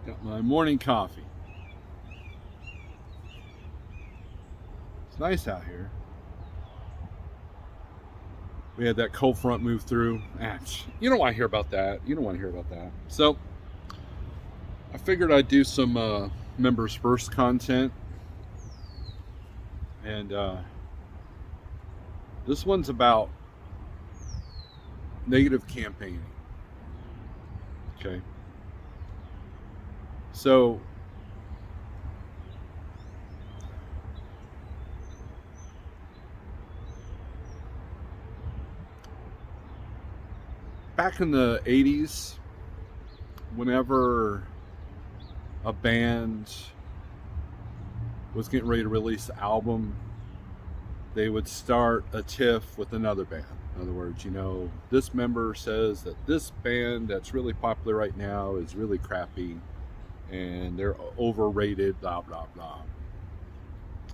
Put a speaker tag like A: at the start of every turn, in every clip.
A: Got my morning coffee. It's nice out here. We had that cold front move through. You don't want to hear about that. You don't want to hear about that. So I figured I'd do some members first content. And this one's about negative campaigning. Okay. So back in the 80s, whenever a band was getting ready to release an album, they would start a tiff with another band. In other words, this member says that this band that's really popular right now is really crappy and they're overrated, blah, blah, blah.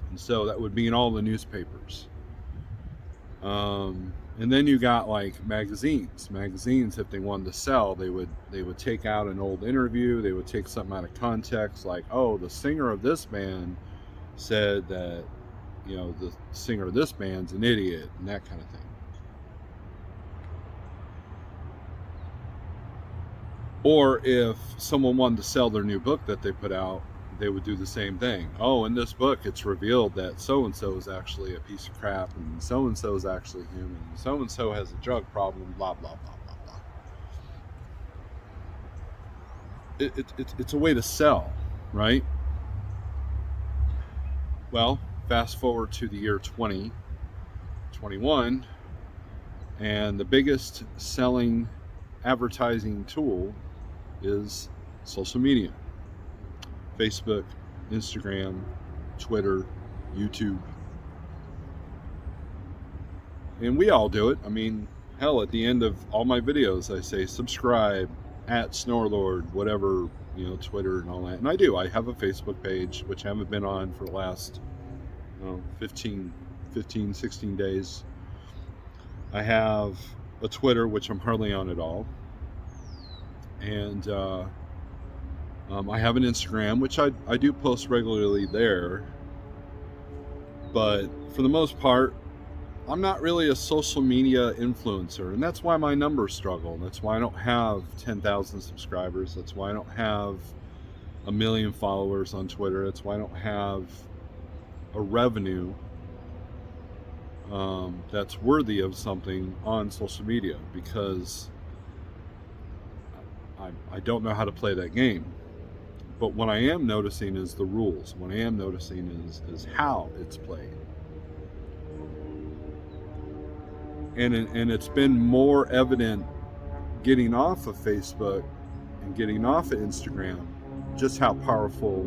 A: And so that would be in all the newspapers. And then you got like magazines. Magazines, if they wanted to sell, they would take out an old interview. They would take something out of context, like, oh, the singer of this band said that, the singer of this band's an idiot, and that kind of thing. Or if someone wanted to sell their new book that they put out, they would do the same thing. Oh, in this book, it's revealed that so-and-so is actually a piece of crap, and so-and-so is actually human, and so-and-so has a drug problem, blah, blah, blah, blah, blah. It's a way to sell, right? Well, fast forward to the year 2021, and the biggest selling advertising tool is social media. Facebook, Instagram, Twitter, YouTube. And we all do it. I mean, hell, at the end of all my videos, I say subscribe at Snorelord, whatever, Twitter and all that. And I do. I have a Facebook page, which I haven't been on for the last 15, 16 days. I have a Twitter, which I'm hardly on at all. And I have an Instagram, which I do post regularly there. But for the most part, I'm not really a social media influencer. And that's why my numbers struggle. That's why I don't have 10,000 subscribers. That's why I don't have 1 million followers on Twitter. That's why I don't have a revenue that's worthy of something on social media, because I don't know how to play that game. But what I am noticing is the rules. What I am noticing is how it's played. And it's been more evident getting off of Facebook and getting off of Instagram, just how powerful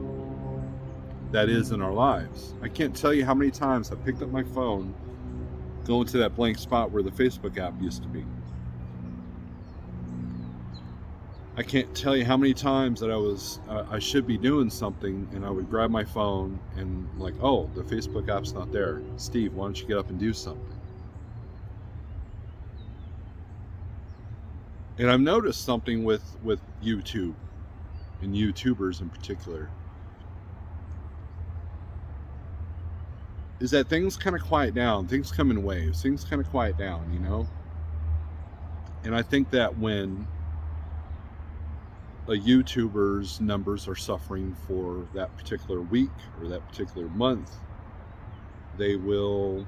A: that is in our lives. I can't tell you how many times I picked up my phone, going to that blank spot where the Facebook app used to be. I can't tell you how many times that I should be doing something, and I would grab my phone and like, oh, the Facebook app's not there. Steve, why don't you get up and do something? And I've noticed something with YouTube and YouTubers in particular, is that things kind of quiet down. Things come in waves. Things kind of quiet down, And I think that when a YouTuber's numbers are suffering for that particular week or that particular month, they will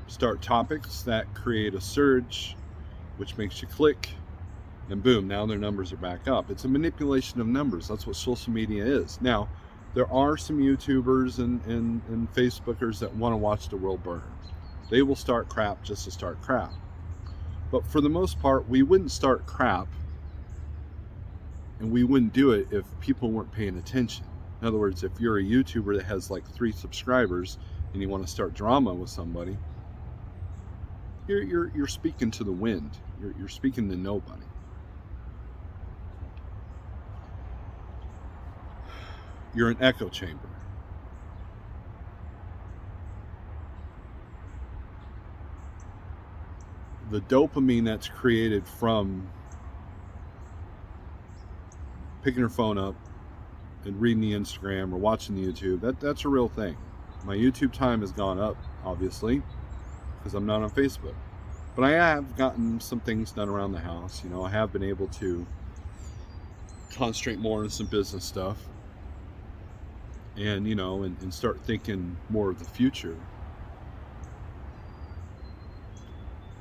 A: start topics that create a surge, which makes you click, and boom, now their numbers are back up. It's a manipulation of numbers. That's what social media is. Now, there are some YouTubers and Facebookers that want to watch the world burn. They will start crap just to start crap. But for the most part, we wouldn't start crap, and we wouldn't do it if people weren't paying attention. In other words, if you're a YouTuber that has like 3 subscribers and you want to start drama with somebody, you're speaking to the wind. You're speaking to nobody. You're an echo chamber. The dopamine that's created from picking her phone up and reading the Instagram or watching the YouTube. That's a real thing. My YouTube time has gone up, obviously, because I'm not on Facebook. But I have gotten some things done around the house. You know, I have been able to concentrate more on some business stuff and, you know, and start thinking more of the future.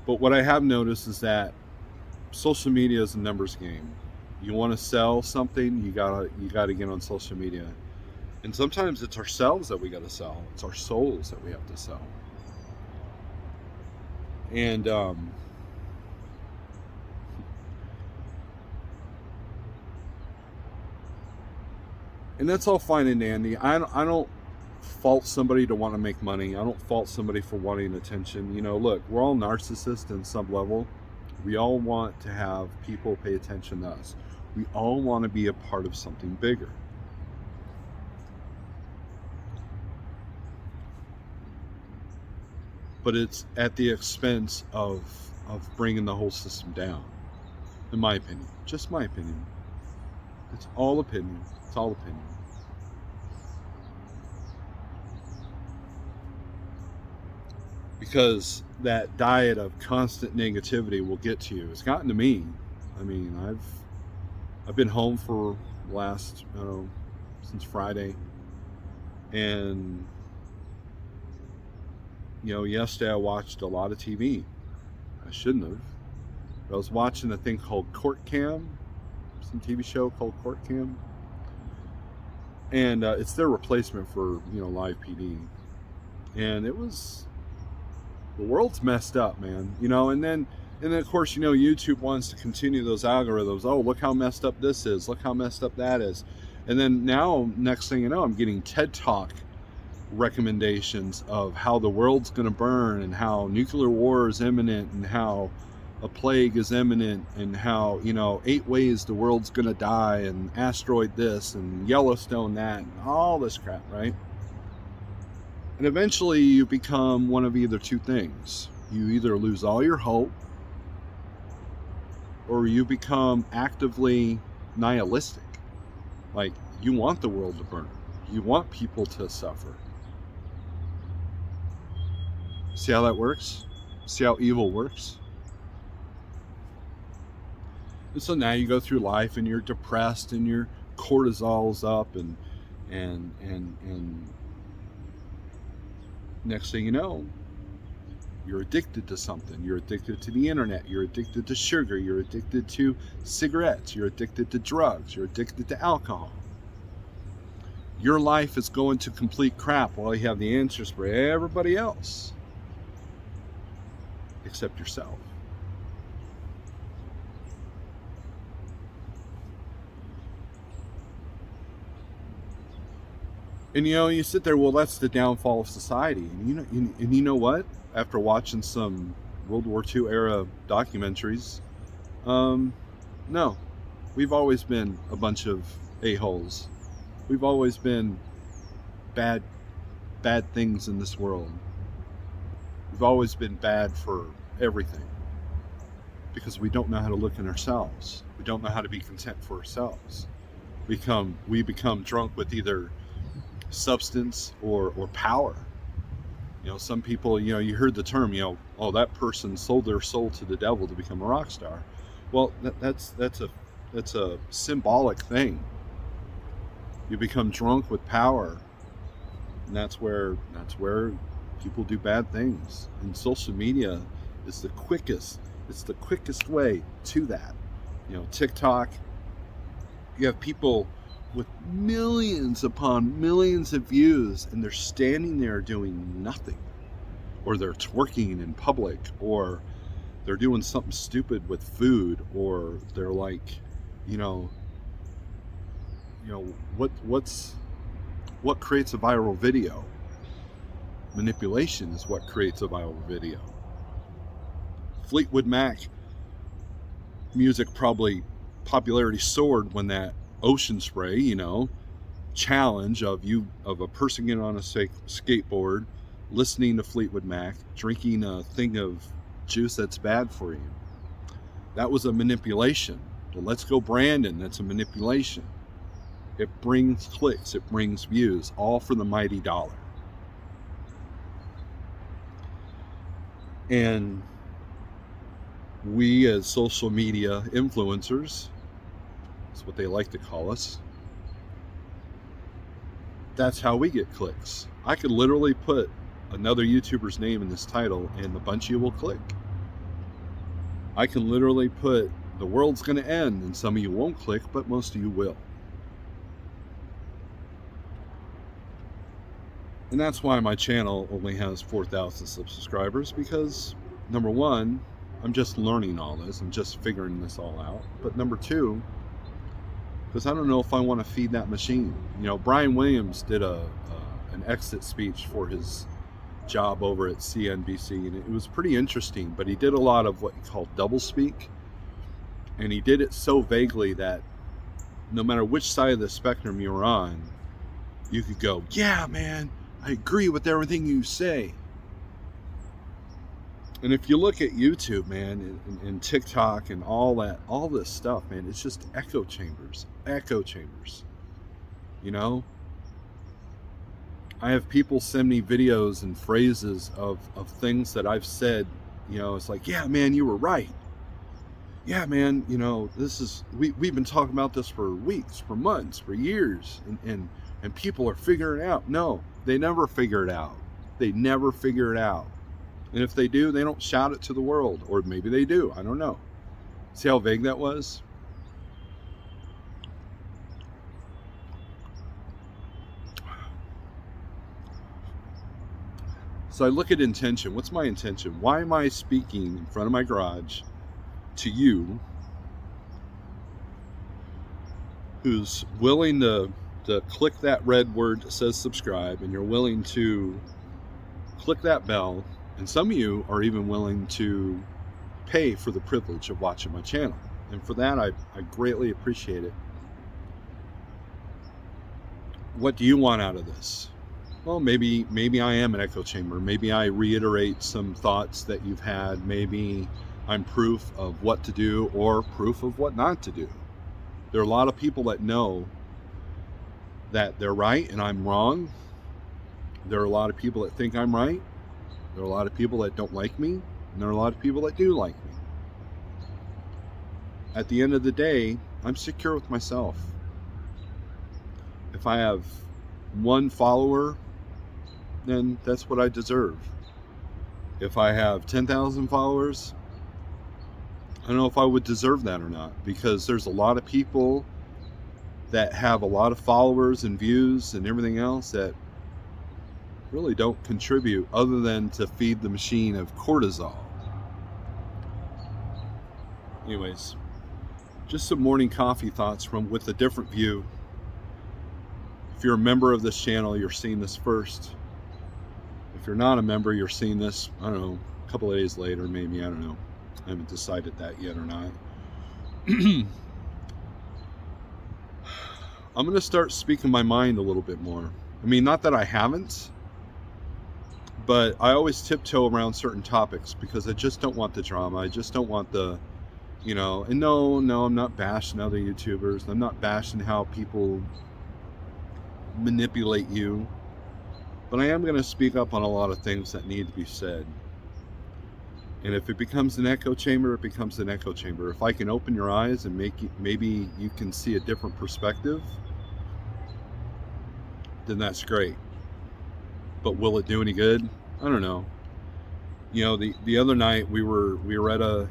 A: But what I have noticed is that social media is a numbers game. You want to sell something, you gotta get on social media. And sometimes it's ourselves that we gotta sell. It's our souls that we have to sell. And that's all fine and dandy. I don't fault somebody to want to make money. I don't fault somebody for wanting attention. You know, look, we're all narcissists in some level. We all want to have people pay attention to us. We all want to be a part of something bigger. But it's at the expense of bringing the whole system down, in my opinion. Just my opinion. It's all opinion. It's all opinion. Because that diet of constant negativity will get to you. It's gotten to me. I mean, I've been home for the last, since Friday. And, you know, yesterday I watched a lot of TV. I shouldn't have. But I was watching a thing called Court Cam, some TV show called Court Cam. And it's their replacement for, you know, live PD. And it was, the world's messed up, man. You know, and then of course, you know, YouTube wants to continue those algorithms. Oh, look how messed up this is. Look how messed up that is. And then now, next thing you know, I'm getting TED Talk recommendations of how the world's going to burn and how nuclear war is imminent and how a plague is imminent and how, you know, 8 ways the world's going to die and asteroid this and Yellowstone that and all this crap, right? And eventually you become one of either two things. You either lose all your hope or you become actively nihilistic. Like, you want the world to burn. You want people to suffer. See how that works? See how evil works? And so now you go through life and you're depressed and your cortisol's up and next thing you know, you're addicted to something. You're addicted to the internet. You're addicted to sugar. You're addicted to cigarettes. You're addicted to drugs. You're addicted to alcohol. Your life is going to complete crap while you have the answers for everybody else except yourself. And you know, you sit there, well, that's the downfall of society. And you know what? After watching some World War II era documentaries, no, we've always been a bunch of a-holes. We've always been bad things in this world. We've always been bad for everything because we don't know how to look in ourselves. We don't know how to be content for ourselves. We become drunk with either substance or power. You know, some people, you know, you heard the term, you know, oh, that person sold their soul to the devil to become a rock star. Well, that's a symbolic thing. You become drunk with power, and that's where people do bad things. And social media is the quickest way to that. You know, TikTok, you have people with millions upon millions of views, and they're standing there doing nothing, or they're twerking in public, or they're doing something stupid with food, or they're like, what creates a viral video? Manipulation is what creates a viral video. Fleetwood Mac music probably popularity soared when that Ocean Spray, challenge of a person getting on a skateboard, listening to Fleetwood Mac, drinking a thing of juice that's bad for you. That was a manipulation. The Let's Go Brandon, that's a manipulation. It brings clicks, it brings views, all for the mighty dollar. And we as social media influencers, that's what they like to call us, that's how we get clicks. I could literally put another YouTuber's name in this title and a bunch of you will click. I can literally put the world's going to end and some of you won't click, but most of you will. And that's why my channel only has 4,000 subscribers, because number one, I'm just learning all this, I'm just figuring this all out. But number two, because I don't know if I want to feed that machine. You know, Brian Williams did an exit speech for his job over at CNBC, and it was pretty interesting, but he did a lot of what he called doublespeak, and he did it so vaguely that no matter which side of the spectrum you were on, you could go, yeah, man, I agree with everything you say. And if you look at YouTube, man, and TikTok and all this stuff, man, it's just echo chambers. You know? I have people send me videos and phrases of things that I've said, you know, it's like, yeah, man, you were right. Yeah, man, you know, this is, we've been talking about this for weeks, for months, for years, and people are figuring it out. No, they never figure it out. They never figure it out. And if they do, they don't shout it to the world. Or maybe they do, I don't know. See how vague that was? So I look at intention. What's my intention? Why am I speaking in front of my garage to you who's willing to click that red word that says subscribe, and you're willing to click that bell, and some of you are even willing to pay for the privilege of watching my channel. And for that, I greatly appreciate it. What do you want out of this? Well, maybe I am an echo chamber. Maybe I reiterate some thoughts that you've had. Maybe I'm proof of what to do or proof of what not to do. There are a lot of people that know that they're right and I'm wrong. There are a lot of people that think I'm right. There are a lot of people that don't like me. And there are a lot of people that do like me. At the end of the day, I'm secure with myself. If I have one follower, then that's what I deserve. If I have 10,000 followers, I don't know if I would deserve that or not, because there's a lot of people that have a lot of followers and views and everything else that really don't contribute other than to feed the machine of cortisol. Anyways, just some morning coffee thoughts with a different view. If you're a member of this channel, you're seeing this first. If you're not a member, you're seeing this, I don't know, a couple of days later, maybe, I don't know. I haven't decided that yet or not. I'm going to start speaking my mind a little bit more. I mean, not that I haven't, but I always tiptoe around certain topics because I just don't want the drama. I just don't want the, you know, and no, I'm not bashing other YouTubers. I'm not bashing how people manipulate you. But I am going to speak up on a lot of things that need to be said. And if it becomes an echo chamber, it becomes an echo chamber. If I can open your eyes and maybe you can see a different perspective, then that's great. But will it do any good? I don't know. You know, the other night we were at a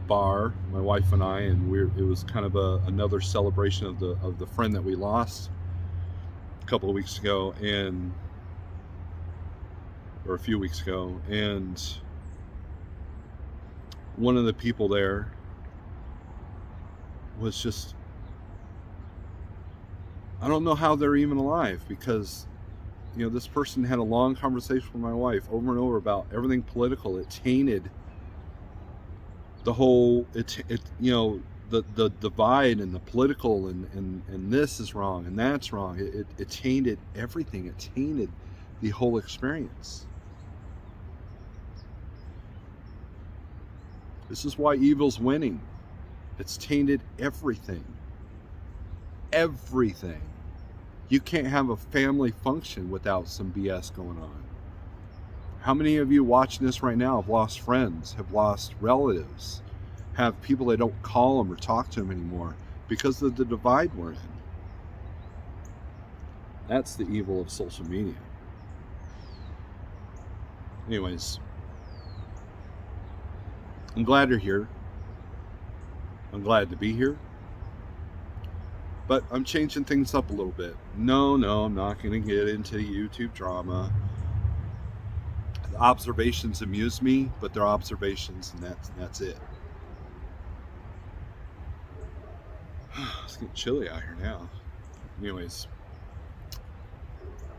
A: bar, my wife and I, and it was kind of another celebration of the friend that we lost a couple of weeks ago, or a few weeks ago, and one of the people there was just, I don't know how they're even alive, because, you know, this person had a long conversation with my wife over and over about everything political. It tainted the whole, you know, the divide and the political and this is wrong and that's wrong. It tainted everything. It tainted the whole experience. This is why evil's winning. It's tainted everything. everything. You can't have a family function without some BS going on. How many of you watching this right now have lost friends, have lost relatives, have people that don't call them or talk to them anymore because of the divide we're in? That's the evil of social media. Anyways, I'm glad you're here. I'm glad to be here. But I'm changing things up a little bit. No, I'm not going to get into YouTube drama. The observations amuse me, but they're observations, and that's it. It's getting chilly out here now. Anyways,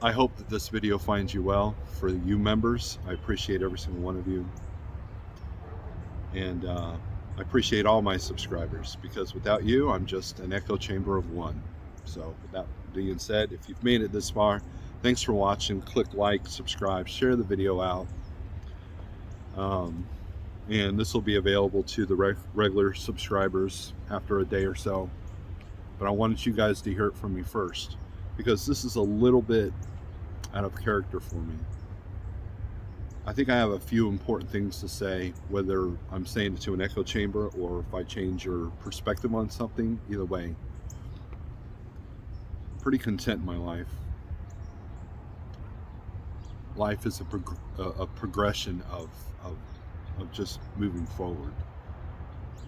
A: I hope that this video finds you well. For you members, I appreciate every single one of you. And I appreciate all my subscribers, because without you, I'm just an echo chamber of one. So with that being said, if you've made it this far, thanks for watching. Click like, subscribe, share the video out. And this will be available to the regular subscribers after a day or so. But I wanted you guys to hear it from me first, because this is a little bit out of character for me. I think I have a few important things to say, whether I'm saying it to an echo chamber or if I change your perspective on something. Either way, I'm pretty content in my life. Life is a progression of just moving forward,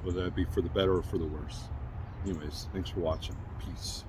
A: whether that be for the better or for the worse. Anyways, thanks for watching. Peace.